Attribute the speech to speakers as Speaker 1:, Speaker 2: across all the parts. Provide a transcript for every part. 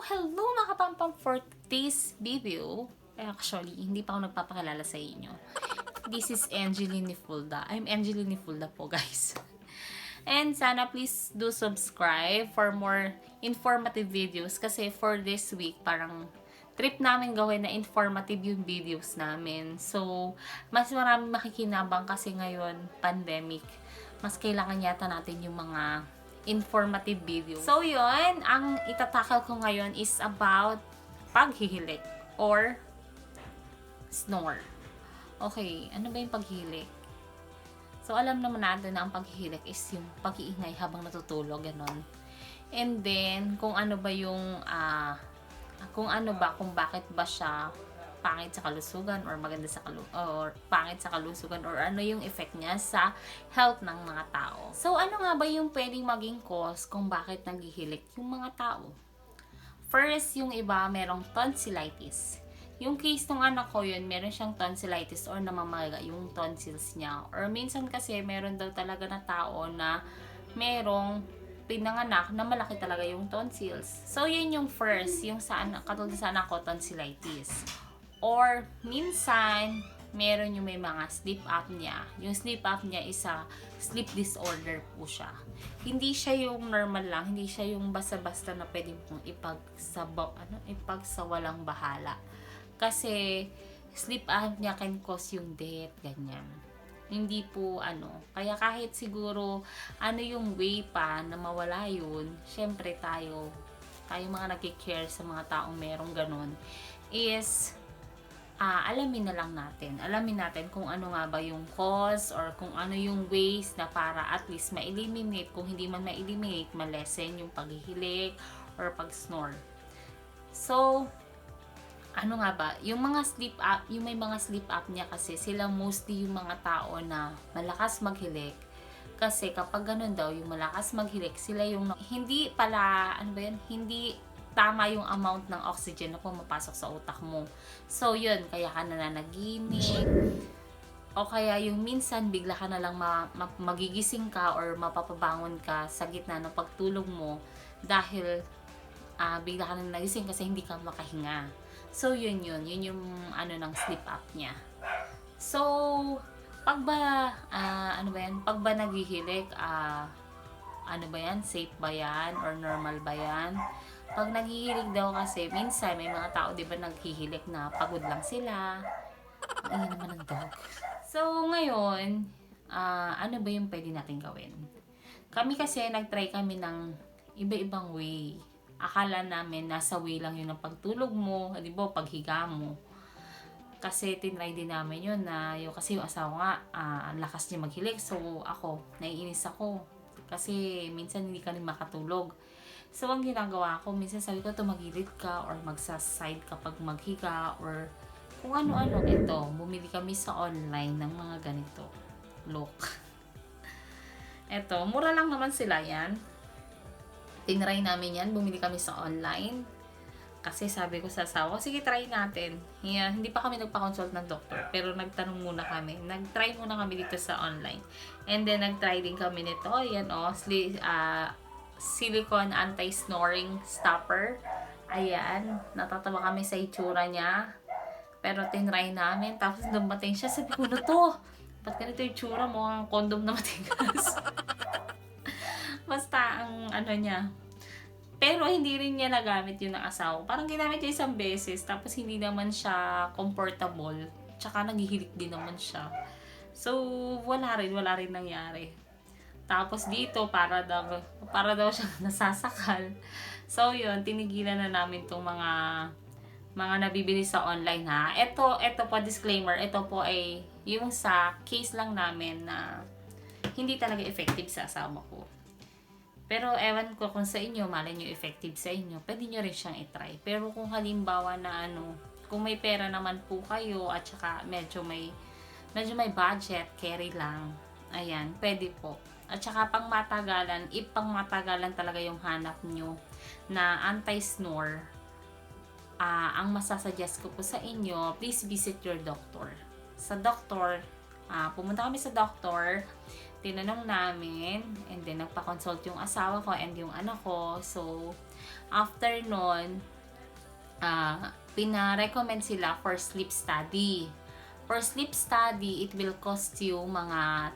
Speaker 1: Hello mga kapampam, for this video, actually, hindi pa ako nagpapakilala sa inyo. This is Angeline Fulda. I'm Angeline Fulda po, guys. And sana please do subscribe for more informative videos kasi for this week, parang trip namin gawin na informative yung videos namin. So, mas marami makikinabang kasi ngayon, pandemic. Mas kailangan yata natin yung mga informative video. So yun, ang itatakal ko ngayon is about paghihilik or snore. Okay, ano ba yung paghihilik? So alam naman natin na ang paghihilik is yung pag-iingay habang natutulog, ganon. And then, kung ano ba yung, kung bakit ba siya pangit sa kalusugan or maganda sa or pangit sa kalusugan or ano yung effect niya sa health ng mga tao. So ano nga ba yung pwedeng maging cause kung bakit naghihilik yung mga tao? First, yung iba merong tonsillitis. Yung case ng anak ko yun, meron siyang tonsillitis or namamaga yung tonsils niya. Or minsan kasi meron daw talaga na tao na merong pinanganak na malaki talaga yung tonsils. So yun yung first, yung sa anak, katulad sa anak ko, tonsillitis. Or, minsan, meron yung may mga sleep apnea. Yung sleep apnea is a sleep disorder po siya. Hindi siya yung normal lang, hindi siya yung basta-basta na pwede mong ipagsawalang bahala. Kasi, sleep apnea can cause yung death, ganyan. Hindi po kaya kahit siguro yung way pa na mawala yun, syempre tayo mga nagki-care sa mga taong merong ganun, is alamin na lang natin. Alamin natin kung ano nga ba yung cause or kung ano yung ways na para at least ma-eliminate. Kung hindi man ma-eliminate, ma-lessen yung paghihilik or pag-snore. So, ano nga ba? Yung may mga sleep apnea kasi, sila mostly yung mga tao na malakas maghilik. Kasi kapag ganun daw, yung malakas maghilik, sila yung hindi pala, hindi tama yung amount ng oxygen na pumapasok sa utak mo. So, yun, kaya ka nananaginip. O kaya yung minsan, bigla ka na lang magigising ka or mapapabangon ka sa gitna ng pagtulog mo dahil bigla ka na nagising kasi hindi ka makahinga. So, yun yung ng sleep apnea. So, pag ba naghihilik, safe ba yan or normal ba yan? Pag naghihilig daw kasi, minsan may mga tao, di ba, naghihilik na pagod lang sila. Ayan naman ang dog. So, ngayon, ano ba yung pwede natin gawin? Kami kasi, nagtry kami ng iba-ibang way. Akala namin, nasa way lang yun ng pagtulog mo, di ba, paghiga mo. Kasi, tinry din namin yun na, kasi yung asawa nga, ang lakas niya maghilik. So, naiinis ako. Kasi, minsan hindi ka rin makatulog. So, ang ginagawa ko, minsan sabi ko, tumagilid ka or magsa-side kapag maghiga or kung ano-ano. Ito, bumili kami sa online ng mga ganito. Look. Ito, mura lang naman sila yan. Tinry namin yan, bumili kami sa online. Kasi sabi ko sa asawa, sige, try natin. Yeah, hindi pa kami nagpa-consult ng doctor, pero nagtanong muna kami. Nag-try muna kami dito sa online. And then, nag-try din kami nito. Ayan, silicone anti-snoring stopper. Ayan, natatawa kami sa itsura niya. Pero tinry namin, tapos dumating siya, sabi ko na to, ba't ganito yung itsura mo, ang condom na matigas. Basta ang niya. Pero hindi rin niya nagamit yun ng asawa. Parang ginamit niya isang beses, tapos hindi naman siya comfortable. Tsaka naghihilik din naman siya. So, wala rin nangyari. Tapos dito, para daw siya nasasakal. So, yun, tinigilan na namin itong mga nabibili sa online, ha. Ito po, disclaimer, ito po ay yung sa case lang namin na hindi talaga effective sa asawa ko. Pero ewan ko kung sa inyo, malay nyo effective sa inyo, pwede nyo rin siyang itry. Pero kung halimbawa na kung may pera naman po kayo at saka medyo may budget, carry lang, ayan, pwede po. At saka pangmatagalan talaga yung hanap nyo na anti-snore, ang masasuggest ko po sa inyo, please visit your doctor. Sa doctor, pumunta kami sa doctor, tinanong namin, and then nagpa-consult yung asawa ko and yung anak ko. So, after nun, pina-recommend sila for sleep study. For sleep study, it will cost you mga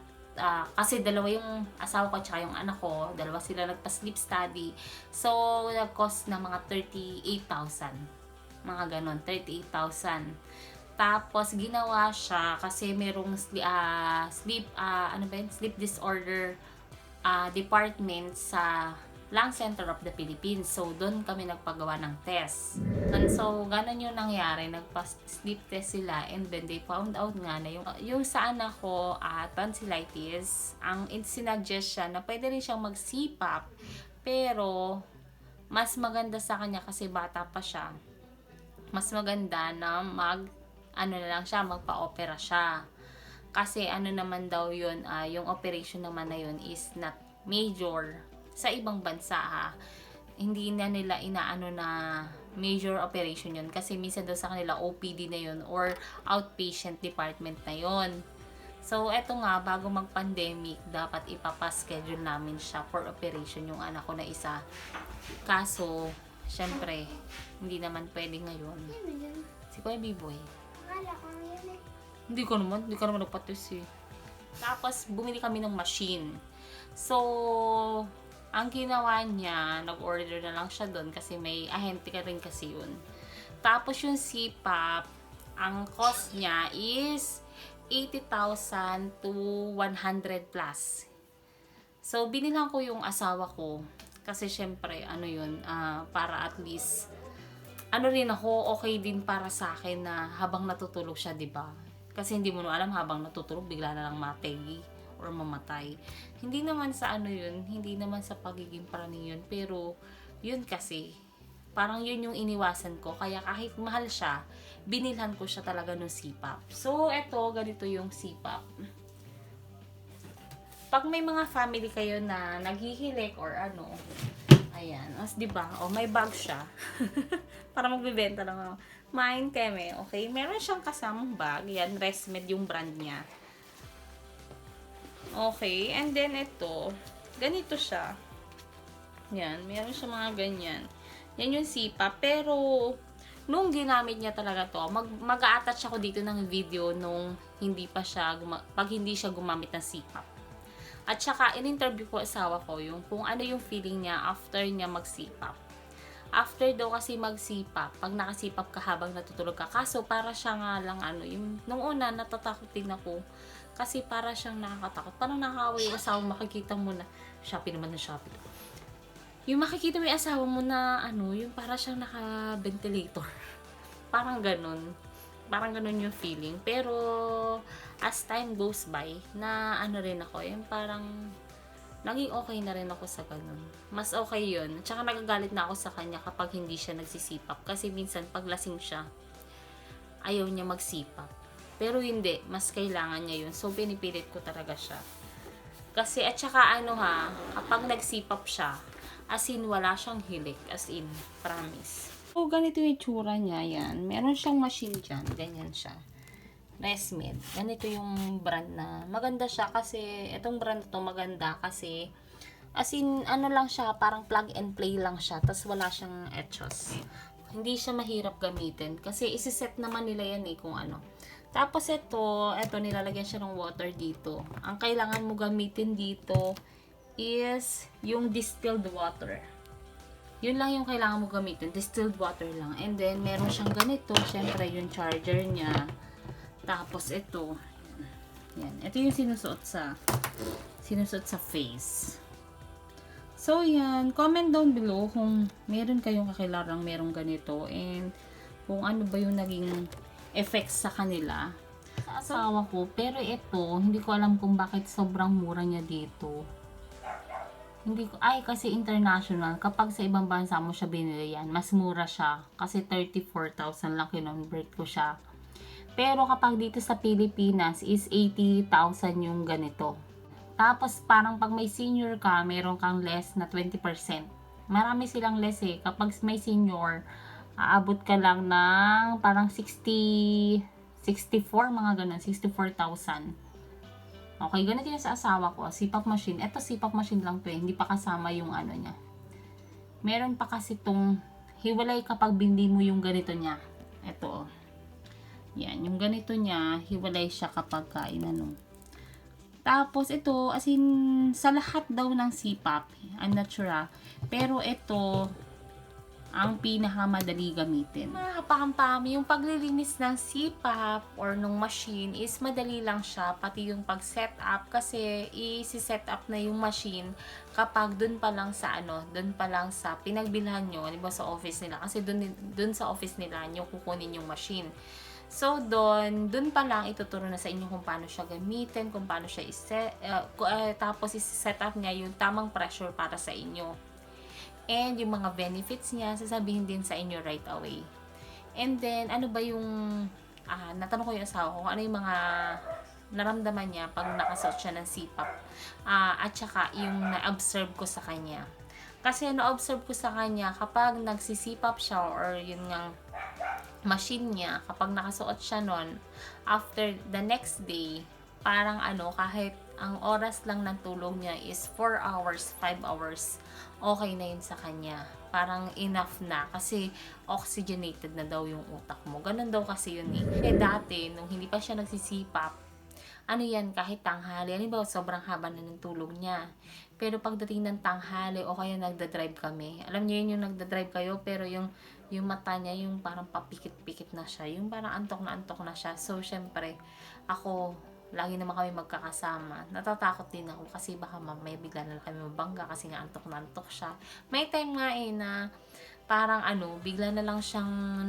Speaker 1: kasi dalawa yung asawa ko at yung anak ko, dalawa sila nagpa-sleep study. So, nag-cost na mga 38,000. Mga ganon, 38,000. Tapos, ginawa siya kasi merong sleep disorder department sa Lung Center of the Philippines. So, doon kami nagpagawa ng test. And so, ganun yung nangyari. Nagpa-sleep test sila and then they found out nga na yung sa anak ko tonsillitis, ang sinuggest siya na pwede rin siyang mag-CPAP, pero mas maganda sa kanya kasi bata pa siya. Mas maganda na magpa-opera siya. Kasi ano naman daw yun, yung operation naman na yun is not major. Sa ibang bansa hindi na nila inaano na major operation yun. Kasi minsan daw sa kanila OPD na yun or outpatient department na yun. So, eto nga, bago mag-pandemic, dapat ipapaschedule namin siya for operation yung anak ko na isa. Kaso, syempre, hindi naman pwede ngayon. Si Kuya B-Boy. Hindi ka naman nagpatis eh. Tapos, bumili kami ng machine. So, ang ginawa niya, nag-order na lang siya doon kasi may ahente ka rin kasi yun. Tapos yung CPAP, ang cost niya is 80,000 to 100 plus. So, binilang ko yung asawa ko kasi syempre, para at least, rin ako, okay din para sa akin na habang natutulog siya, diba? Kasi hindi mo alam, habang natutulog, bigla na lang mategi or mamatay. Hindi naman sa hindi naman sa pagiging praning yun, pero yun kasi, parang yun yung iniwasan ko, kaya kahit mahal siya, binilhan ko siya talaga ng CPAP. So, eto, ganito yung CPAP. Pag may mga family kayo na naghihilik or ayan, diba, may bag siya. Para magbibenta lang ako. Mine keme, okay? Meron siyang kasamang bag, yan, Resmed yung brand niya. Okay, and then ito, ganito siya. Yan, meron siya mga ganyan. Yan yung CPAP, pero nung ginamit niya talaga to, mag-a-attach ako dito ng video nung pag hindi siya gumamit ng CPAP. At saka, in-interview ko asawa ko kung ano yung feeling niya after niya mag-CPAP. After daw kasi mag-CPAP, pag naka-CPAP ka habang natutulog ka, kaso para siya nga lang nung una natatakot din ako. Kasi para siyang nakakatakot. Parang nakakawa yung asawa, makikita mo na, Shopee naman na Shopee. Yung makikita mo yung asawa mo na, yung para siyang naka-ventilator. Parang ganun. Parang ganun yung feeling. Pero, as time goes by, na rin ako, yung parang, naging okay na rin ako sa ganun. Mas okay yun. Tsaka nagagalit na ako sa kanya kapag hindi siya nagsisipap. Kasi minsan, pag lasing siya, ayaw niya magsipap. Pero hindi, mas kailangan niya yun. So, pinipilit ko talaga siya. Kasi, at saka kapag nagsipap siya, as in, wala siyang hilik. As in, promise. So, ganito yung itsura niya, yan. Meron siyang machine dyan. Ganyan siya. Resmed. Ganito yung brand na. Maganda siya kasi, itong brand na to maganda kasi, as in, lang siya, parang plug and play lang siya. Tapos, wala siyang etchos. Hindi siya mahirap gamitin. Kasi, isiset naman nila yan kung ano. Tapos ito nilalagyan siya ng water dito. Ang kailangan mo gamitin dito is yung distilled water. Yun lang yung kailangan mo gamitin, distilled water lang. And then meron siyang ganito, syempre yung charger niya. Tapos ito, yan. Ito yung sinusuot sa face. So yan, comment down below kung meron kayong kakilarang merong ganito and kung ano ba yung naging effects sa kanila sa asawa ko. Pero ito, hindi ko alam kung bakit sobrang mura niya dito. Kasi international. Kapag sa ibang bansa mo siya binili yan, mas mura siya. Kasi 34,000 lang kinonvert ko siya. Pero kapag dito sa Pilipinas is 80,000 yung ganito. Tapos parang pag may senior ka, meron kang less na 20%. Marami silang less kapag may senior, aabot ka lang ng parang 64, mga ganun, 64,000. Okay, ganito yun sa asawa ko, CPAP machine. Ito CPAP machine lang to hindi pa kasama yung niya. Meron pa kasi tong hiwalay kapag bindi mo yung ganito niya. Ito, oh. Yan, yung ganito niya, hiwalay siya kapag inano. Tapos ito, as in, sa lahat daw ng CPAP, I'm not sure pero ito, ang pinakamadali gamitin. Mga kapakampami, yung paglilinis ng CPAP or nung machine is madali lang siya, pati yung pag-set up kasi i-set up na yung machine kapag dun pa lang sa dun pa lang sa pinagbilhan nyo, di ba sa office nila, kasi dun sa office nila nyo kukunin yung machine. So, dun pa lang ituturo na sa inyo kung paano siya gamitin, kung paano siya tapos i-set up niya yung tamang pressure para sa inyo. And yung mga benefits niya, sasabihin din sa inyo right away. And then, ano ba yung, natanong ko yung asawa ko, ano yung mga naramdaman niya pag nakasuot siya ng CPAP. At saka, yung na-observe ko sa kanya. Kasi na-observe ko sa kanya, kapag nagsisipap siya, or yun ngang machine niya, kapag nakasuot siya nun, after the next day, parang kahit ang oras lang ng tulog niya is 4 hours, 5 hours, okay na yun sa kanya. Parang enough na kasi oxygenated na daw yung utak mo. Ganun daw kasi yun eh. Dati, nung hindi pa siya nagsisipap, kahit tanghali, sobrang haba na ng tulog niya. Pero pagdating ng tanghali, o kaya nagda-drive kami. Alam niyo yun, yung nagda-drive kayo, pero yung mata niya, yung parang papikit-pikit na siya. Yung parang antok na siya. So, syempre, ako, lagi naman kami magkakasama. Natatakot din ako kasi baka mamaya bigla na lang kami mabangga kasi nga antok na antok siya. May time nga na parang bigla na lang siyang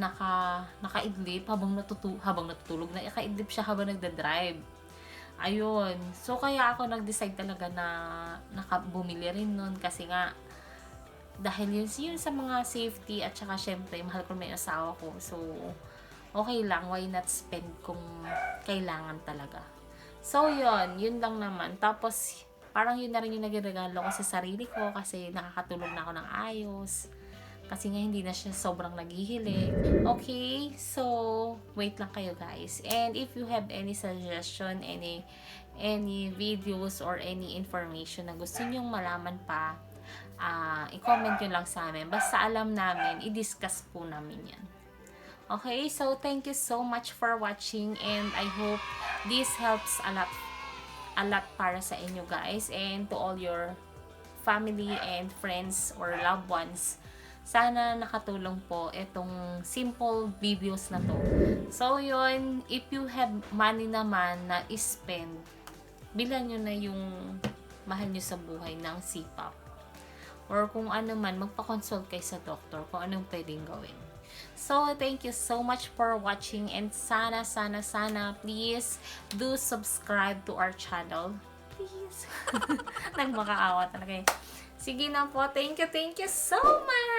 Speaker 1: nakaidlip habang natutulog. Nakaidlip siya habang nagda-drive. Ayun. So, kaya ako nag-decide talaga na bumili rin nun kasi nga dahil yun sa mga safety at saka syempre mahal ko may asawa ko. So, okay lang. Why not spend kung kailangan talaga. So, yun lang naman. Tapos, parang yun na rin yung nagregalo ko sa sarili ko kasi nakakatulog na ako ng ayos. Kasi nga, hindi na siya sobrang naghihilig. Okay? So, wait lang kayo guys. And if you have any suggestion, any videos or any information na gusto nyong malaman pa, i-comment nyo lang sa amin. Basta alam namin, i-discuss po namin yan. Okay, so thank you so much for watching and I hope this helps a lot para sa inyo guys and to all your family and friends or loved ones. Sana nakatulong po itong simple videos na to. So yun, if you have money naman na spend, bilan nyo na yung mahal nyo sa buhay ng CPAP. Or kung ano man, magpa-consult kayo sa doctor kung anong pwedeng gawin. So, thank you so much for watching and sana please do subscribe to our channel. Please. Nagmakaawa talaga eh. Sige na po. Thank you so much.